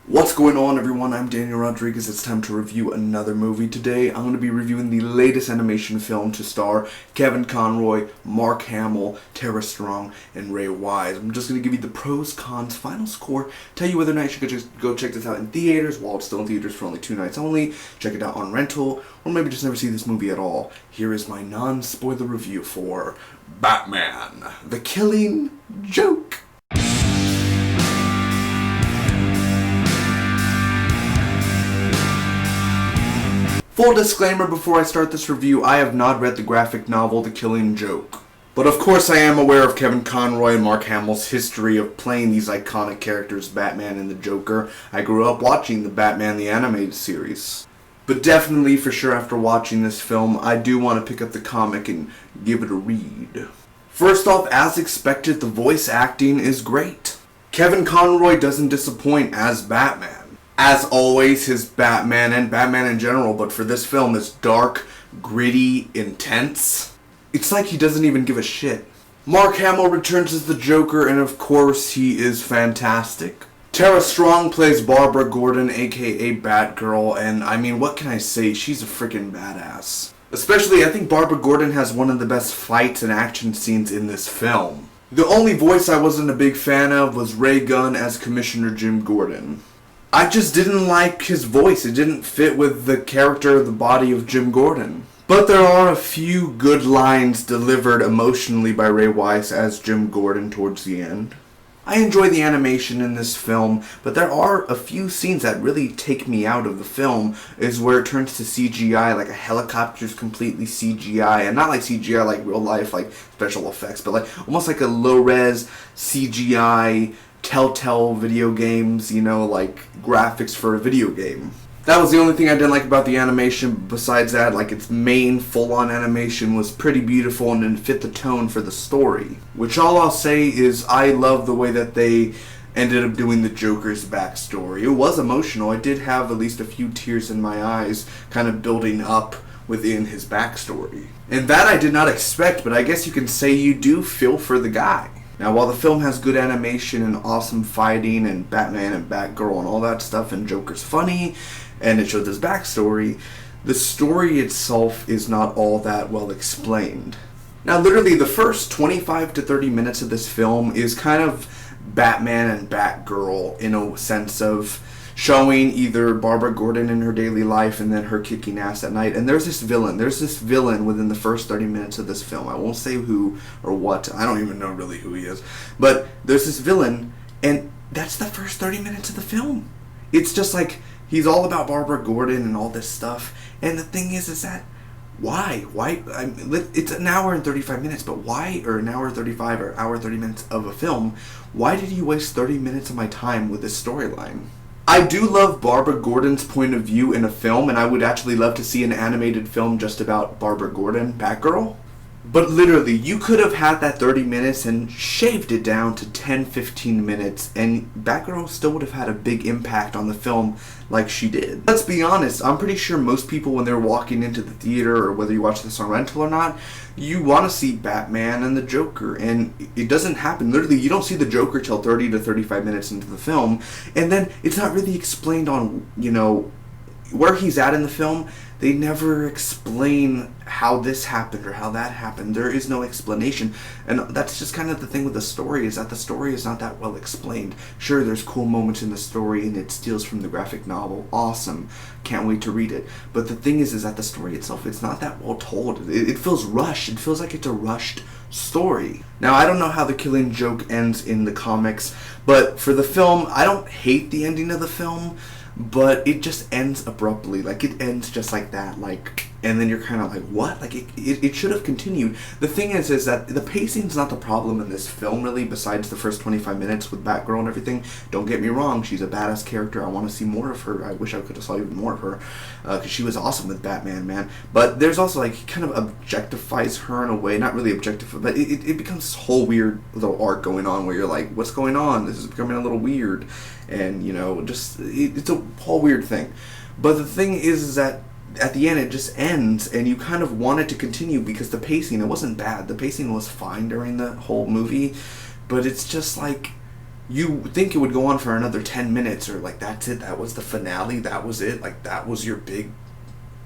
What's going on, everyone? I'm Daniel Rodriguez. It's time to review another movie. Today, I'm going to be reviewing the latest animation film to star Kevin Conroy, Mark Hamill, Tara Strong, and Ray Wise. I'm just going to give you the pros, cons, final score, tell you whether or not you should just go check this out in theaters while it's still in theaters for only 2 nights only, check it out on rental, or maybe just never see this movie at all. Here is my non-spoiler review for Batman: The Killing Joke. Full disclaimer before I start this review, I have not read the graphic novel The Killing Joke. But of course I am aware of Kevin Conroy and Mark Hamill's history of playing these iconic characters, Batman and the Joker. I grew up watching the Batman the Animated Series. But definitely, for sure, after watching this film, I do want to pick up the comic and give it a read. First off, as expected, the voice acting is great. Kevin Conroy doesn't disappoint as Batman. As always, his Batman and Batman in general, but for this film, is dark, gritty, intense. It's like he doesn't even give a shit. Mark Hamill returns as the Joker, and of course, he is fantastic. Tara Strong plays Barbara Gordon, aka Batgirl, and I mean, what can I say? She's a freaking badass. Especially, I think Barbara Gordon has one of the best fights and action scenes in this film. The only voice I wasn't a big fan of was Ray Gunn as Commissioner Jim Gordon. I just didn't like his voice. It didn't fit with the character, the body of Jim Gordon. But there are a few good lines delivered emotionally by Ray Wise as Jim Gordon towards the end. I enjoy the animation in this film, but there are a few scenes that really take me out of the film, is where it turns to CGI, like a helicopter's completely CGI, and not like CGI like real life, like special effects, but like almost like a low-res CGI Telltale video games, you know, like graphics for a video game. That was the only thing I didn't like about the animation. Besides that, like, its main full-on animation was pretty beautiful and it fit the tone for the story. Which all I'll say is I love the way that they ended up doing the Joker's backstory. It was emotional. I did have at least a few tears in my eyes kind of building up within his backstory. And that I did not expect, but I guess you can say you do feel for the guy. Now, while the film has good animation and awesome fighting and Batman and Batgirl and all that stuff, and Joker's funny, and it shows his backstory, the story itself is not all that well explained. Now, literally, the first 25 to 30 minutes of this film is kind of Batman and Batgirl in a sense of showing either Barbara Gordon in her daily life and then her kicking ass at night. And there's this villain within the first 30 minutes of this film. I won't say who or what. I don't even know really who he is. But there's this villain, and that's the first 30 minutes of the film. It's just like, he's all about Barbara Gordon and all this stuff. And the thing is that, why? It's an hour and 35 minutes, but why, or an hour 35 or hour 30 minutes of a film, why did you waste 30 minutes of my time with this storyline? I do love Barbara Gordon's point of view in a film, and I would actually love to see an animated film just about Barbara Gordon, Batgirl. But literally, you could have had that 30 minutes and shaved it down to 10-15 minutes, and Batgirl still would have had a big impact on the film like she did. Let's be honest, I'm pretty sure most people, when they're walking into the theater, or whether you watch this on rental or not, you want to see Batman and the Joker, and it doesn't happen. Literally, you don't see the Joker till 30 to 35 minutes into the film, and then it's not really explained on, you know, where he's at in the film. They never explain how this happened or how that happened. There is no explanation. And that's just kind of the thing with the story, is that the story is not that well explained. Sure, there's cool moments in the story and it steals from the graphic novel. Awesome. Can't wait to read it. But the thing is that the story itself, it's not that well told. It feels rushed. It feels like it's a rushed story. Now, I don't know how The Killing Joke ends in the comics, but for the film, I don't hate the ending of the film, but it just ends abruptly. Like, it ends just like that, like, and then you're kind of like, what? Like, it should have continued. The thing is that the pacing's not the problem in this film, really, besides the first 25 minutes with Batgirl and everything. Don't get me wrong, she's a badass character. I want to see more of her. I wish I could have saw even more of her, because she was awesome with Batman, man. But there's also, like, he kind of objectifies her in a way. Not really objectify, but it becomes this whole weird little arc going on where you're like, what's going on? This is becoming a little weird. And, you know, just, it's a whole weird thing. But the thing is that at the end it just ends, and you kind of want it to continue because the pacing, it wasn't bad. The pacing was fine during the whole movie, but it's just like, you think it would go on for another 10 minutes, or like that's it, that was the finale, that was it, like that was your big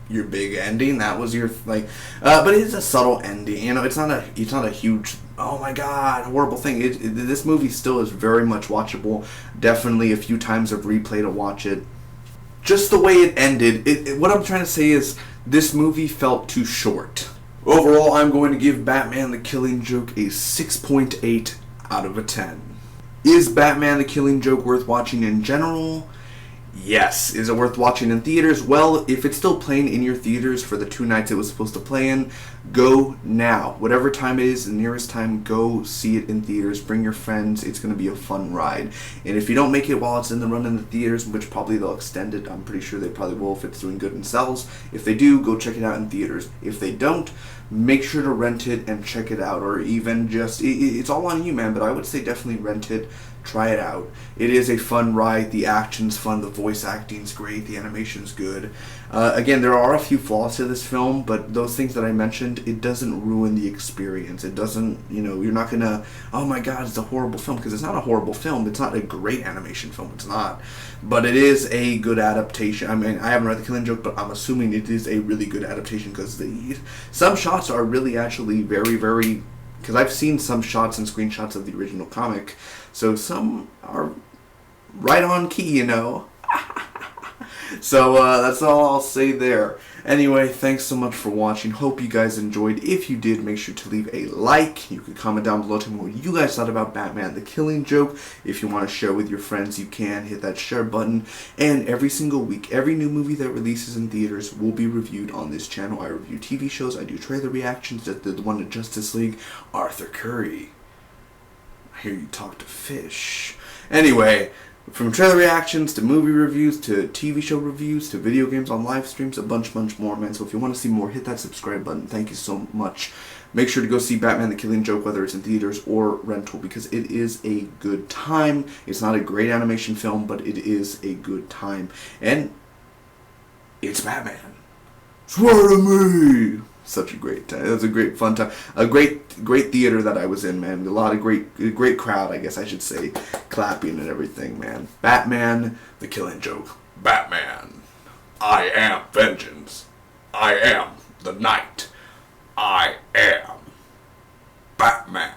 ending, that was your like but it's a subtle ending, you know. It's not a huge, oh my god, horrible thing. This movie still is very much watchable. Definitely a few times of replay to watch it. Just the way it ended, what I'm trying to say is this movie felt too short. Overall, I'm going to give Batman the Killing Joke a 6.8 out of a 10. Is Batman the Killing Joke worth watching in general? Yes. Is it worth watching in theaters? Well, if it's still playing in your theaters for the 2 nights it was supposed to play in, go now. Whatever time it is, the nearest time, go see it in theaters. Bring your friends. It's going to be a fun ride. And if you don't make it while it's in the run in the theaters, which probably they'll extend it, I'm pretty sure they probably will if it's doing good in sales. If they do, go check it out in theaters. If they don't, make sure to rent it and check it out. Or even just, it's all on you, man, but I would say definitely rent it. Try it out. It is a fun ride. The action's fun. The voice acting's great. The animation's good. Again, there are a few flaws to this film, but those things that I mentioned, it doesn't ruin the experience. It doesn't, you know, you're not gonna, oh my god, it's a horrible film, because it's not a horrible film. It's not a great animation film. It's not. But it is a good adaptation. I mean, I haven't read The Killing Joke, but I'm assuming it is a really good adaptation, because some shots are really actually very, very, because I've seen some shots and screenshots of the original comic, so some are right on key, you know. So that's all I'll say there. Anyway, thanks so much for watching. Hope you guys enjoyed. If you did, make sure to leave a like. You can comment down below, tell me what you guys thought about Batman the Killing Joke. If you want to share with your friends, you can. Hit that share button. And every single week, every new movie that releases in theaters will be reviewed on this channel. I review TV shows. I do trailer reactions. The one to Justice League. Arthur Curry. I hear you talk to fish. Anyway, from trailer reactions to movie reviews to TV show reviews to video games on live streams, a bunch more, man. So if you want to see more, hit that subscribe button. Thank you so much. Make sure to go see Batman the Killing Joke, whether it's in theaters or rental, because it is a good time. It's not a great animation film, but it is a good time. And it's Batman. Swear to me! Such a great time. It was a great fun time. A great theater that I was in, man. A lot of great crowd, I guess I should say, clapping and everything, man. Batman the Killing Joke. Batman. I am vengeance. I am the night. I am Batman.